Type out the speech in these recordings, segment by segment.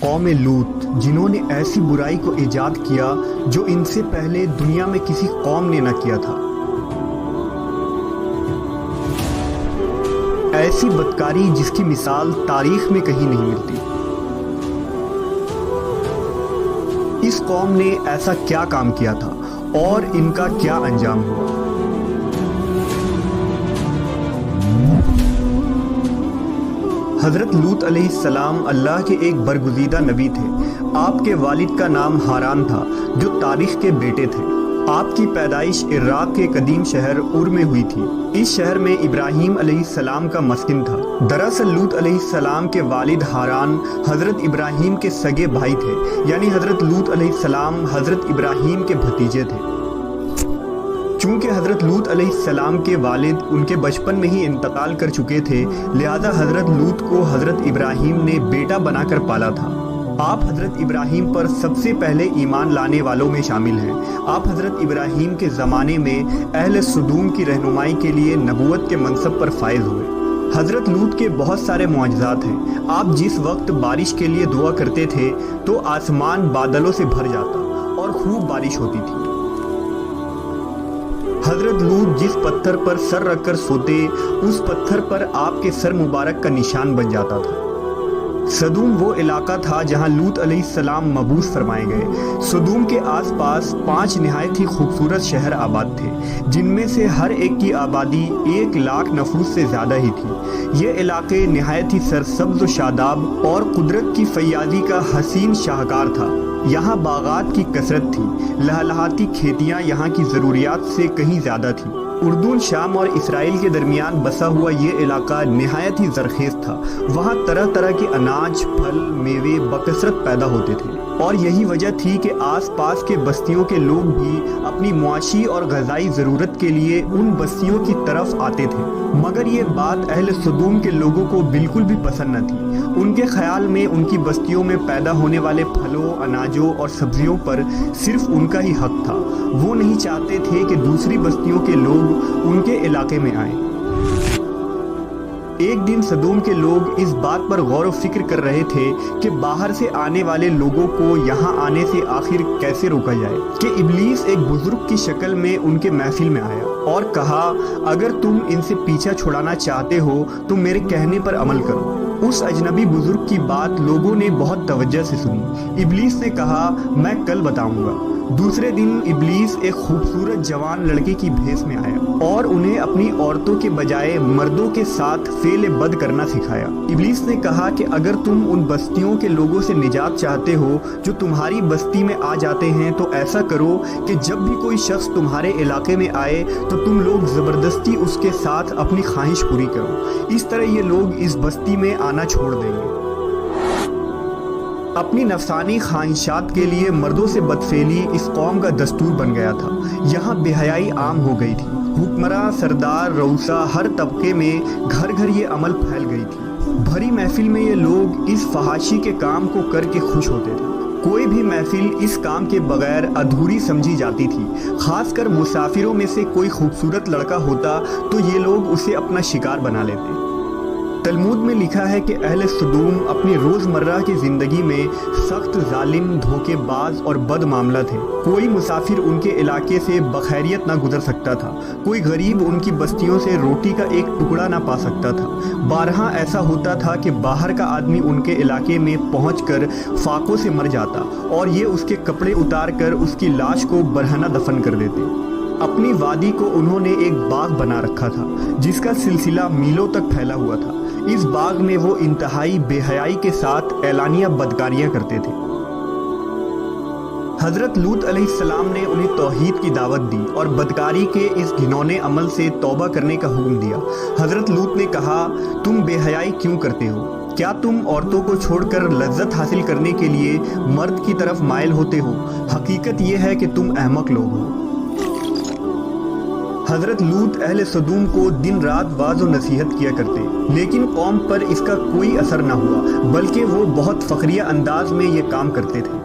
قوم لوط، جنہوں نے ایسی برائی کو ایجاد کیا جو ان سے پہلے دنیا میں کسی قوم نے نہ کیا تھا۔ ایسی بدکاری جس کی مثال تاریخ میں کہیں نہیں ملتی۔ اس قوم نے ایسا کیا کام کیا تھا اور ان کا کیا انجام ہوا؟ حضرت لوط علیہ السلام اللہ کے ایک برگزیدہ نبی تھے۔ آپ کے والد کا نام ہاران تھا جو تاریخ کے بیٹے تھے۔ آپ کی پیدائش عراق کے قدیم شہر ار میں ہوئی تھی۔ اس شہر میں ابراہیم علیہ السلام کا مسکن تھا۔ دراصل لوط علیہ السلام کے والد ہاران حضرت ابراہیم کے سگے بھائی تھے، یعنی حضرت لوط علیہ السلام حضرت ابراہیم کے بھتیجے تھے۔ چونکہ حضرت لوط علیہ السلام کے والد ان کے بچپن میں ہی انتقال کر چکے تھے، لہذا حضرت لوط کو حضرت ابراہیم نے بیٹا بنا کر پالا تھا۔ آپ حضرت ابراہیم پر سب سے پہلے ایمان لانے والوں میں شامل ہیں۔ آپ حضرت ابراہیم کے زمانے میں اہل سدوم کی رہنمائی کے لیے نبوت کے منصب پر فائز ہوئے۔ حضرت لوط کے بہت سارے معجزات ہیں۔ آپ جس وقت بارش کے لیے دعا کرتے تھے تو آسمان بادلوں سے بھر جاتا اور خوب بارش ہوتی تھی۔ حضرت لوط جس پتھر پر سر رکھ کر سوتے، اس پتھر پر آپ کے سر مبارک کا نشان بن جاتا تھا۔ سدوم وہ علاقہ تھا جہاں لوط علیہ السلام مبعوث فرمائے گئے۔ سدوم کے آس پاس 5 نہایت ہی خوبصورت شہر آباد تھے، جن میں سے ہر ایک کی آبادی 1,00,000 نفوس سے زیادہ ہی تھی۔ یہ علاقے نہایت ہی سرسبز و شاداب اور قدرت کی فیاضی کا حسین شاہکار تھا۔ یہاں باغات کی کثرت تھی، لہلہاتی کھیتیاں یہاں کی ضروریات سے کہیں زیادہ تھیں۔ اردن، شام اور اسرائیل کے درمیان بسا ہوا یہ علاقہ نہایت ہی زرخیز تھا۔ وہاں طرح طرح کے اناج، پھل، میوے بکثرت پیدا ہوتے تھے، اور یہی وجہ تھی کہ آس پاس کے بستیوں کے لوگ بھی اپنی معاشی اور غذائی ضرورت کے لیے ان بستیوں کی طرف آتے تھے۔ مگر یہ بات اہل سدوم کے لوگوں کو بالکل بھی پسند نہ تھی۔ ان کے خیال میں ان کی بستیوں میں پیدا ہونے والے پھلوں، اناجوں اور سبزیوں پر صرف ان کا ہی حق تھا۔ وہ نہیں چاہتے تھے کہ دوسری بستیوں کے لوگ ان کے علاقے میں آئیں۔ ایک دن سدوم کے لوگ اس بات پر غور و فکر کر رہے تھے کہ باہر سے آنے والے لوگوں کو یہاں آنے سے آخر کیسے روکا جائے، کہ ابلیس ایک بزرگ کی شکل میں ان کے محفل میں آیا اور کہا، اگر تم ان سے پیچھا چھڑانا چاہتے ہو تو میرے کہنے پر عمل کرو۔ اس اجنبی بزرگ کی بات لوگوں نے بہت توجہ سے سنی۔ ابلیس نے کہا، میں کل بتاؤں گا۔ دوسرے دن ابلیس ایک خوبصورت جوان لڑکے کی بھیس میں آیا اور انہیں اپنی عورتوں کے بجائے مردوں کے ساتھ فعل بد کرنا سکھایا۔ ابلیس نے کہا کہ اگر تم ان بستیوں کے لوگوں سے نجات چاہتے ہو جو تمہاری بستی میں آ جاتے ہیں تو ایسا کرو کہ جب بھی کوئی شخص تمہارے علاقے میں آئے تو تم لوگ زبردستی اس کے ساتھ اپنی خواہش پوری کرو۔ اس طرح یہ لوگ اس بستی میں آنا چھوڑ دیں گے۔ اپنی نفسانی خواہشات کے لیے مردوں سے بدفعلی اس قوم کا دستور بن گیا تھا۔ یہاں بے حیائی عام ہو گئی تھی۔ حکمراں، سردار، رؤسا، ہر طبقے میں گھر گھر یہ عمل پھیل گئی تھی۔ بھری محفل میں یہ لوگ اس فحاشی کے کام کو کر کے خوش ہوتے تھے۔ کوئی بھی محفل اس کام کے بغیر ادھوری سمجھی جاتی تھی۔ خاص کر مسافروں میں سے کوئی خوبصورت لڑکا ہوتا تو یہ لوگ اسے اپنا شکار بنا لیتے۔ تلمود میں لکھا ہے کہ اہل سدوم اپنی روزمرہ کی زندگی میں سخت ظالم، دھوکے باز اور بد معاملہ تھے۔ کوئی مسافر ان کے علاقے سے بخیریت نہ گزر سکتا تھا۔ کوئی غریب ان کی بستیوں سے روٹی کا ایک ٹکڑا نہ پا سکتا تھا۔ بارہا ایسا ہوتا تھا کہ باہر کا آدمی ان کے علاقے میں پہنچ کر فاقوں سے مر جاتا اور یہ اس کے کپڑے اتار کر اس کی لاش کو برہنہ دفن کر دیتے۔ اپنی وادی کو انہوں نے ایک باغ بنا رکھا تھا جس کا سلسلہ میلوں تک پھیلا ہوا تھا۔ اس باغ میں وہ انتہائی بے حیائی کے ساتھ اعلانیہ بدکاریاں کرتے تھے۔ حضرت لوط علیہ السلام نے انہیں توحید کی دعوت دی اور بدکاری کے اس گھنونے عمل سے توبہ کرنے کا حکم دیا۔ حضرت لوط نے کہا، تم بے حیائی کیوں کرتے ہو؟ کیا تم عورتوں کو چھوڑ کر لذت حاصل کرنے کے لیے مرد کی طرف مائل ہوتے ہو؟ حقیقت یہ ہے کہ تم احمق لوگ ہو۔ حضرت لوط اہل سدوم کو دن رات واعظ و نصیحت کیا کرتے، لیکن قوم پر اس کا کوئی اثر نہ ہوا، بلکہ وہ بہت فخریہ انداز میں یہ کام کرتے تھے۔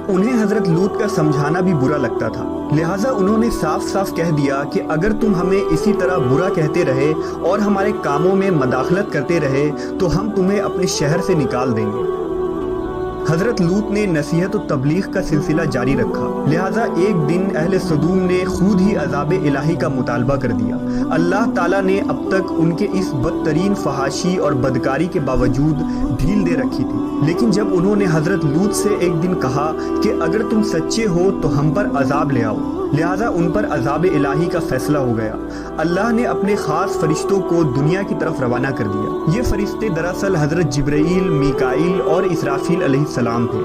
انہیں حضرت لوط کا سمجھانا بھی برا لگتا تھا، لہٰذا انہوں نے صاف صاف کہہ دیا کہ اگر تم ہمیں اسی طرح برا کہتے رہے اور ہمارے کاموں میں مداخلت کرتے رہے تو ہم تمہیں اپنے شہر سے نکال دیں گے۔ حضرت لوط نے نصیحت و تبلیغ کا سلسلہ جاری رکھا، لہٰذا ایک دن اہل سدوم نے خود ہی عذاب الہی کا مطالبہ کر دیا۔ اللہ تعالیٰ نے اب تک ان کے اس بدترین فحاشی اور بدکاری کے باوجود ڈھیل دے رکھی تھی، لیکن جب انہوں نے حضرت لوط سے ایک دن کہا کہ اگر تم سچے ہو تو ہم پر عذاب لے آؤ، لہٰذا ان پر عذاب الہی کا فیصلہ ہو گیا۔ اللہ نے اپنے خاص فرشتوں کو دنیا کی طرف روانہ کر دیا۔ یہ فرشتے دراصل حضرت جبرائیل، میکائیل اور اسرافیل علیہ السلام تھے۔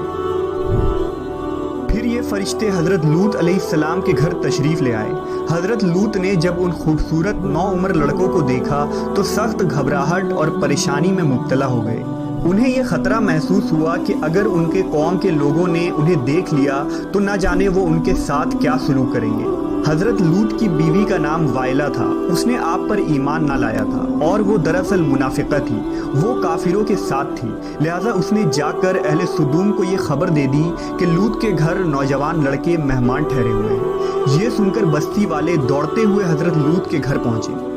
پھر یہ فرشتے حضرت لوط علیہ السلام کے گھر تشریف لے آئے۔ حضرت لوط نے جب ان خوبصورت نوعمر لڑکوں کو دیکھا تو سخت گھبراہٹ اور پریشانی میں مبتلا ہو گئے۔ انہیں یہ خطرہ محسوس ہوا کہ اگر ان کے قوم کے لوگوں نے انہیں دیکھ لیا تو نہ جانے وہ ان کے ساتھ کیا سلوک کریں گے۔ حضرت لوط کی بیوی کا نام وائلہ تھا، اس نے آپ پر ایمان نہ لایا تھا اور وہ دراصل منافقہ تھی، وہ کافروں کے ساتھ تھی، لہٰذا اس نے جا کر اہل سدوم کو یہ خبر دے دی کہ لوط کے گھر نوجوان لڑکے مہمان ٹھہرے ہوئے ہیں۔ یہ سن کر بستی والے دوڑتے ہوئے حضرت لوط کے گھر پہنچے۔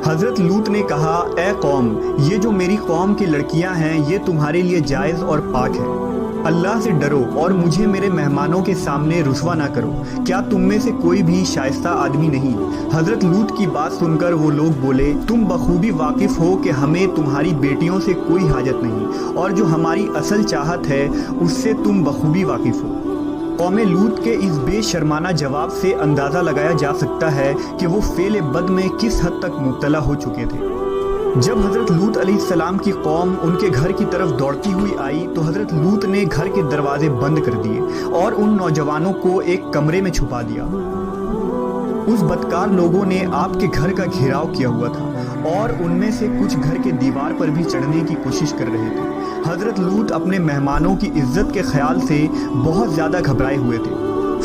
حضرت لوط نے کہا، اے قوم، یہ جو میری قوم کی لڑکیاں ہیں یہ تمہارے لیے جائز اور پاک ہے، اللہ سے ڈرو اور مجھے میرے مہمانوں کے سامنے رسوا نہ کرو، کیا تم میں سے کوئی بھی شائستہ آدمی نہیں؟ حضرت لوط کی بات سن کر وہ لوگ بولے، تم بخوبی واقف ہو کہ ہمیں تمہاری بیٹیوں سے کوئی حاجت نہیں، اور جو ہماری اصل چاہت ہے اس سے تم بخوبی واقف ہو۔ قوم لوط کے اس بے شرمانہ جواب سے اندازہ لگایا جا سکتا ہے کہ وہ فعل بد میں کس حد تک مبتلا ہو چکے تھے۔ جب حضرت لوط علیہ السلام کی قوم ان کے گھر کی طرف دوڑتی ہوئی آئی تو حضرت لوط نے گھر کے دروازے بند کر دیے اور ان نوجوانوں کو ایک کمرے میں چھپا دیا۔ اس بدکار لوگوں نے آپ کے گھر کا گھیراؤ کیا ہوا تھا اور ان میں سے کچھ گھر کے دیوار پر بھی چڑھنے کی کوشش کر رہے تھے۔ حضرت لوط اپنے مہمانوں کی عزت کے خیال سے بہت زیادہ گھبرائے ہوئے تھے۔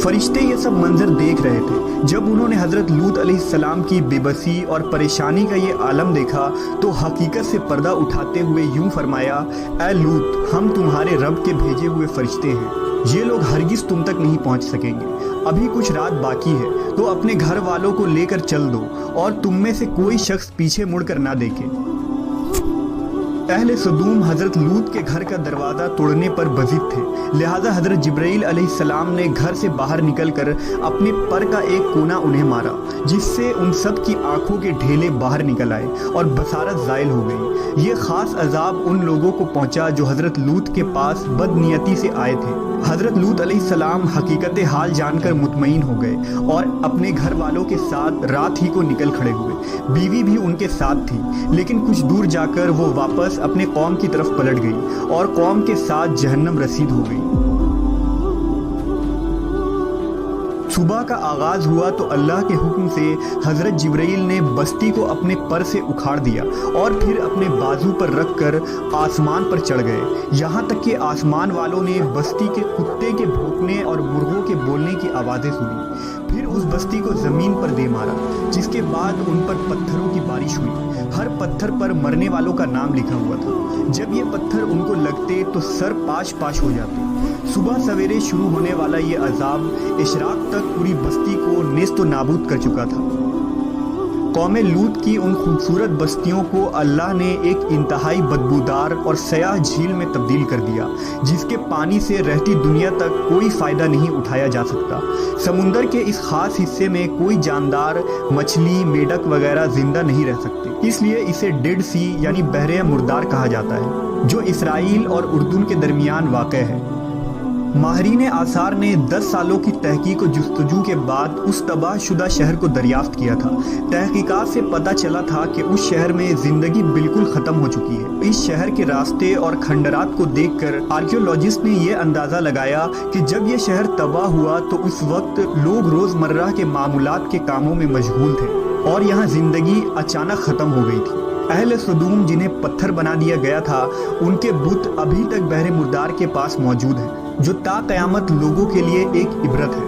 فرشتے یہ سب منظر دیکھ رہے تھے۔ جب انہوں نے حضرت لوط علیہ السلام کی بے بسی اور پریشانی کا یہ عالم دیکھا تو حقیقت سے پردہ اٹھاتے ہوئے یوں فرمایا، اے لوط، ہم تمہارے رب کے بھیجے ہوئے فرشتے ہیں، یہ لوگ ہرگز تم تک نہیں پہنچ سکیں گے، ابھی کچھ رات باقی ہے تو اپنے گھر والوں کو لے کر چل دو اور تم میں سے کوئی شخص پیچھے مڑ کر نہ دیکھے۔ اہل سدوم حضرت لوط کے گھر کا دروازہ توڑنے پر بضد تھے، لہٰذا حضرت جبرائیل علیہ السلام نے گھر سے باہر نکل کر اپنے پر کا ایک کونا انہیں مارا، جس سے ان سب کی آنکھوں کے ڈھیلے باہر نکل آئے اور بصارت زائل ہو گئی۔ یہ خاص عذاب ان لوگوں کو پہنچا جو حضرت لوط کے پاس بد نیتی سے آئے تھے۔ حضرت لوط علیہ السلام حقیقت حال جان کر مطمئن ہو گئے اور اپنے گھر والوں کے ساتھ رات ہی کو نکل کھڑے ہوئے۔ بیوی بھی ان کے ساتھ تھی، لیکن کچھ دور جا کر وہ واپس اپنے قوم کی طرف پلٹ گئی اور قوم کے ساتھ جہنم رسید ہو گئی۔ صبح کا آغاز ہوا تو اللہ کے حکم سے حضرت جبرائیل نے بستی کو اپنے پر سے اکھاڑ دیا اور پھر اپنے بازو پر رکھ کر آسمان پر چڑھ گئے، یہاں تک کہ آسمان والوں نے بستی کے کتے کے بھونکنے اور مرغوں کے بولنے کی آوازیں سنی۔ پھر اس بستی کو زمین پر دے مارا، جس کے بعد ان پر پتھروں کی بارش ہوئی۔ ہر پتھر پر مرنے والوں کا نام لکھا ہوا تھا۔ جب یہ پتھر ان کو لگتے تو سر پاش پاش ہو جاتے۔ صبح سویرے شروع ہونے والا یہ عذاب اشراق تک پوری بستی کو نیست و نابود کر چکا تھا۔ قوم لوط کی ان خوبصورت بستیوں کو اللہ نے ایک انتہائی بدبودار اور سیاہ جھیل میں تبدیل کر دیا، جس کے پانی سے رہتی دنیا تک کوئی فائدہ نہیں اٹھایا جا سکتا۔ سمندر کے اس خاص حصے میں کوئی جاندار، مچھلی، میڈک وغیرہ زندہ نہیں رہ سکتے، اس لیے اسے ڈیڈ سی یعنی بحر مردار کہا جاتا ہے، جو اسرائیل اور اردن کے درمیان واقع ہے۔ ماہرین آثار نے 10 سالوں کی تحقیق و جستجو کے بعد اس تباہ شدہ شہر کو دریافت کیا تھا۔ تحقیقات سے پتہ چلا تھا کہ اس شہر میں زندگی بالکل ختم ہو چکی ہے۔ اس شہر کے راستے اور کھنڈرات کو دیکھ کر آرکیولوجسٹ نے یہ اندازہ لگایا کہ جب یہ شہر تباہ ہوا تو اس وقت لوگ روزمرہ کے معمولات کے کاموں میں مشغول تھے اور یہاں زندگی اچانک ختم ہو گئی تھی۔ اہل سدوم جنہیں پتھر بنا دیا گیا تھا، ان کے بت ابھی تک بحر مردار کے پاس موجود ہیں، جو تا قیامت لوگوں کے لیے ایک عبرت ہے۔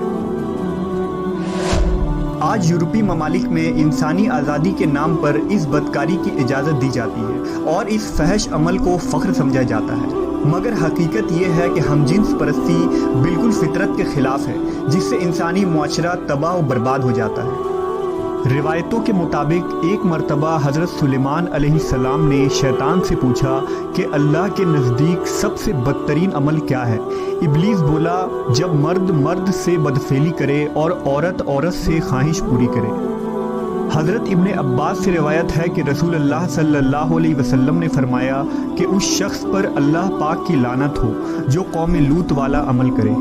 آج یورپی ممالک میں انسانی آزادی کے نام پر اس بدکاری کی اجازت دی جاتی ہے اور اس فحش عمل کو فخر سمجھا جاتا ہے، مگر حقیقت یہ ہے کہ ہم جنس پرستی بالکل فطرت کے خلاف ہے، جس سے انسانی معاشرہ تباہ و برباد ہو جاتا ہے۔ روایتوں کے مطابق ایک مرتبہ حضرت سلیمان علیہ السلام نے شیطان سے پوچھا کہ اللہ کے نزدیک سب سے بدترین عمل کیا ہے؟ ابلیس بولا، جب مرد مرد سے بدفعلی کرے اور عورت عورت سے خواہش پوری کرے۔ حضرت ابن عباس سے روایت ہے کہ رسول اللہ صلی اللہ علیہ وسلم نے فرمایا کہ اس شخص پر اللہ پاک کی لعنت ہو جو قوم لوط والا عمل کرے۔